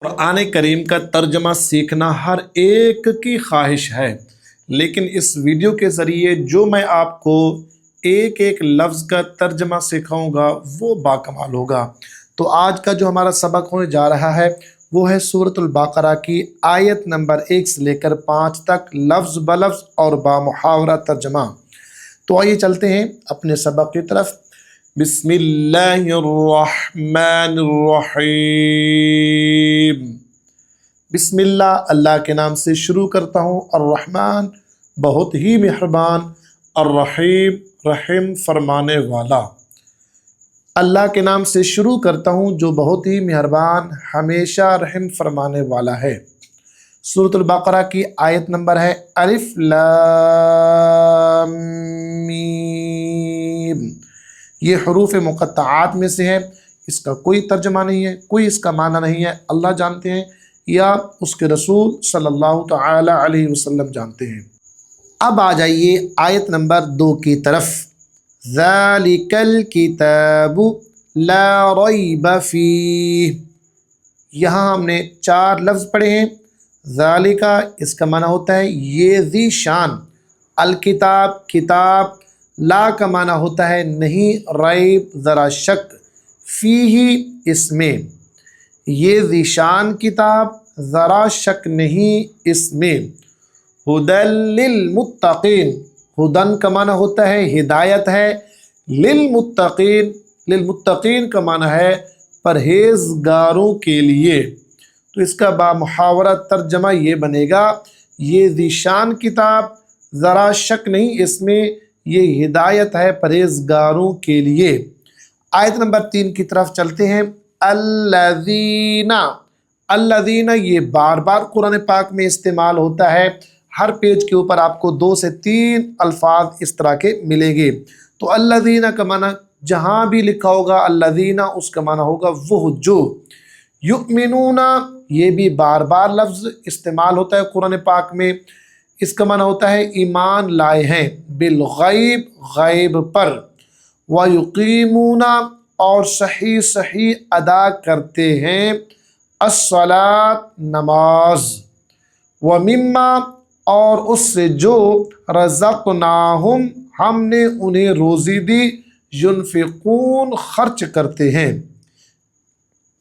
कुरान करीम का तर्जमा सीखना हर एक की ख्वाहिश है, लेकिन इस वीडियो के ज़रिए जो मैं आपको एक एक लफ्ज़ का तर्जमा सिखाऊंगा वो बाकमाल होगा। तो आज का जो हमारा सबक होने जा रहा है वो है सूरतुल बकरा की आयत नंबर 1 से लेकर 5 तक लफ्ज़ ब लफ्ज़ और बामुहावरा तर्जमा। तो आइए चलते हैं अपने सबक की तरफ। बिस्मिल्लाहिर्रहमानिर्रहीम। बिस्मिल्लाह अल्लाह के नाम से शुरू करता हूँ। अर्रहमान बहुत ही मेहरबान, अर्रहीम रहम फरमाने वाला। अल्लाह के नाम से शुरू करता हूँ जो बहुत ही मेहरबान हमेशा रहम फरमाने वाला है। सूरतुल बकरा की आयत नंबर है अलिफ लाम मीम। ये हरूफ मुक़त्तआत में से है, इसका कोई तर्जमा नहीं है, कोई इसका माना नहीं है। अल्लाह जानते हैं या उसके रसूल सल्लल्लाहु तआला अलैहि वसल्लम जानते हैं। अब आ जाइए आयत नंबर 2 की तरफ। ज़ालिकल किताबु ला रैब फीह। यहाँ हमने 4 लफ्ज़ पढ़े हैं। ज़ालिका इसका माना होता है ये ज़ी शान, अल किताब किताब, ला का माना होता है नहीं, रैब ज़रा शक, फीही इसमें, ये ज़ीशान किताब ज़रा शक नहीं इसमें। हुदल लिल मुत्तकीन, हुदन का माना होता है हिदायत है, लिल मुत्तकीन का माना है परहेज़गारों के लिए। तो इसका बामुहावरा तर्जमा ये बनेगा ये ज़ीशान किताब ज़रा शक नहीं इसमें, ये हिदायत है परहेज़गारों के लिए। आयत नंबर 3 की तरफ चलते हैं। अल्लज़ीना, अल्लज़ीना ये बार बार कुरान पाक में इस्तेमाल होता है। हर पेज के ऊपर आपको 2 से 3 अल्फाज इस तरह के मिलेंगे। तो अल्लज़ीना का माना जहाँ भी लिखा होगा अल्लज़ीना उसका माना होगा वो जो। युमिनूना ये भी बार बार लफ्ज़ इस्तेमाल होता है कुरान पाक में। इसका माना होता है ईमान लाए हैं, बिल गैब गैब पर। व युकीमूना और सही सही अदा करते हैं, अस्सलात नमाज। व मिम्मा और उससे जो रज़क़नाहुम हमने उन्हें रोज़ी दी, युनफ़िकून खर्च करते हैं।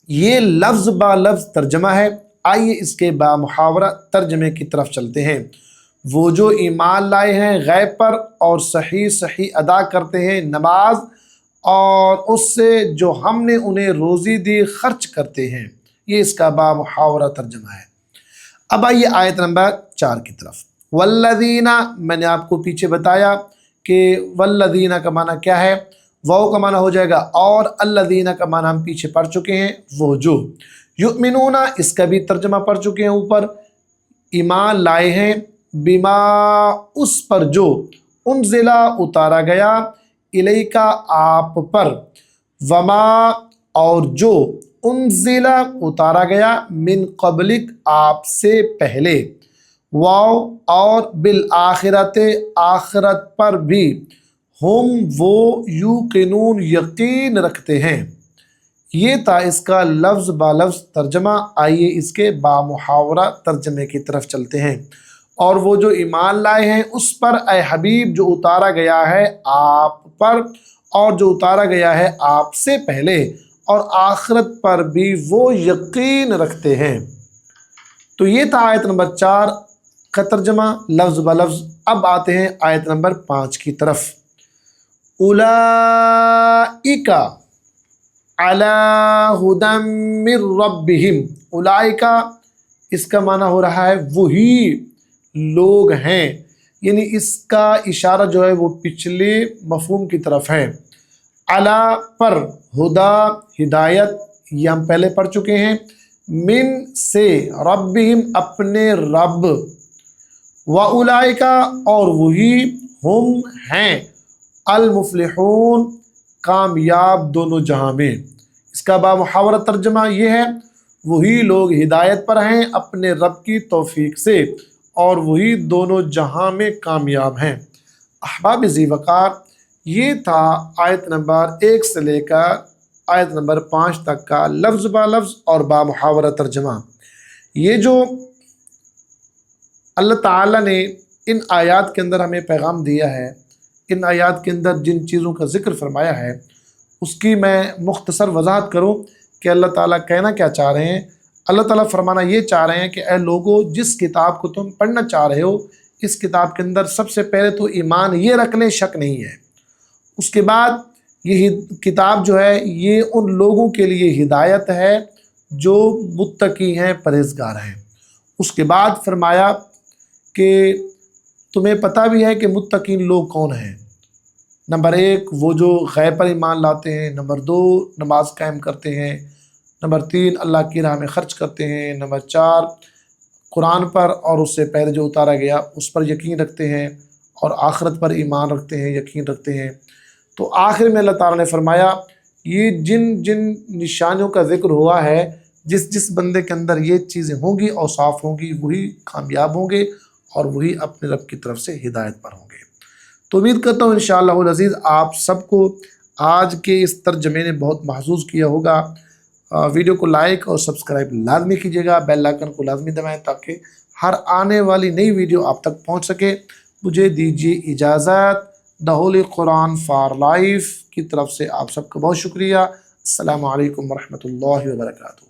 ये लफ्ज़ बा लफ्ज़ तर्जमा है। आइए इसके बामुहावरा तर्जमे की तरफ चलते हैं। वो जो ईमान लाए हैं गैब पर और सही सही अदा करते हैं नमाज, और उससे जो हमने उन्हें रोज़ी दी खर्च करते हैं, ये इसका बामुहावरा तर्जमा है। अब आइए आयत नंबर 4 की तरफ। वल्लज़ीना मैंने आपको पीछे बताया कि वल्लज़ीना का माना क्या है, वाव का माना हो जाएगा और अल्लज़ीना का माना हम पीछे पढ़ चुके हैं वो जो। युमिनूना इसका भी तर्जमा पढ़ चुके हैं ऊपर। ईमान लाए हैं बिमा उस पर जो, उनज़िला उतारा गया, इलैका आप पर, वमा और जो, उनज़िला उतारा गया, मिन क़ब्लिक आपसे पहले, वाव और बिल आखिरत आखिरत पर भी, हम वो युक़िनून यकीन रखते हैं। ये था इसका लफ्ज़ बा लफ्ज़ तर्जमा। आइए इसके बामुहावरा तर्जमे की तरफ चलते हैं। और वो जो ईमान लाए हैं उस पर ए हबीब जो उतारा गया है आप पर, और जो उतारा गया है आपसे पहले, और आखिरत पर भी वो यकीन रखते हैं। तो ये था आयत नंबर 4 का तर्जमा लफ्ज़ ब लफ्ज़। अब आते हैं आयत नंबर 5 की तरफ। उलाइका अला हुदम मिर रब्बिहिम। उलाइका इसका माना हो रहा है वही लोग हैं, यानी इसका इशारा जो है वो पिछले मफहूम की तरफ है। अला पर, हुदा हिदायत, ये हम पहले पढ़ चुके हैं। मिन से, रब्बिहिम अपने रब, व उलाइका और वही, हम हैं, अल मुफ्लिहून कामयाब दोनों जहां में। इसका बामुहावरा तर्जमा ये है वही लोग हिदायत पर हैं अपने रब की तौफीक से, और वही दोनों जहां में कामयाब हैं। अहबाब ज़ी वक़ार, ये था आयत नंबर 1 से लेकर آیت نمبر 5 تک کا لفظ با لفظ اور با محاورہ ترجمہ۔ یہ جو اللہ تعالیٰ نے ان آیات کے اندر ہمیں پیغام دیا ہے، ان آیات کے اندر جن چیزوں کا ذکر فرمایا ہے، اس کی میں مختصر وضاحت کروں کہ اللہ تعالیٰ کہنا کیا چاہ رہے ہیں۔ اللہ تعالیٰ فرمانا یہ چاہ رہے ہیں کہ اے لوگو، جس کتاب کو تم پڑھنا چاہ رہے ہو، اس کتاب کے اندر سب سے پہلے تو ایمان یہ رکھ لیں، شک نہیں ہے۔ اس کے بعد یہ کتاب جو ہے یہ ان لوگوں کے لیے ہدایت ہے جو متقی ہیں، پرہیزگار ہیں۔ اس کے بعد فرمایا کہ تمہیں پتہ بھی ہے کہ متقین لوگ کون ہیں۔ نمبر 1 وہ جو غیب پر ایمان لاتے ہیں، نمبر 2 نماز قائم کرتے ہیں، نمبر 3 اللہ کی راہ میں خرچ کرتے ہیں، نمبر 4 قرآن پر اور اس سے پہلے جو اتارا گیا اس پر یقین رکھتے ہیں، اور آخرت پر ایمان رکھتے ہیں، یقین رکھتے ہیں۔ تو آخر میں اللہ تعالیٰ نے فرمایا یہ جن جن نشانیوں کا ذکر ہوا ہے، جس جس بندے کے اندر یہ چیزیں ہوں گی، اوصاف ہوں گی، وہی کامیاب ہوں گے اور وہی اپنے رب کی طرف سے ہدایت پر ہوں گے۔ تو امید کرتا ہوں انشاءاللہ العزیز آپ سب کو آج کے اس ترجمے نے بہت محظوظ کیا ہوگا۔ ویڈیو کو لائک اور سبسکرائب لازمی کیجیے گا، بیل آئکن کو لازمی دبائیں تاکہ ہر آنے والی نئی ویڈیو آپ تک پہنچ سکے۔ مجھے دیجیے اجازت۔ دا ہولی قرآن فار لائف کی طرف سے آپ سب کا بہت شکریہ۔ السلام علیکم ورحمۃ اللہ وبرکاتہ۔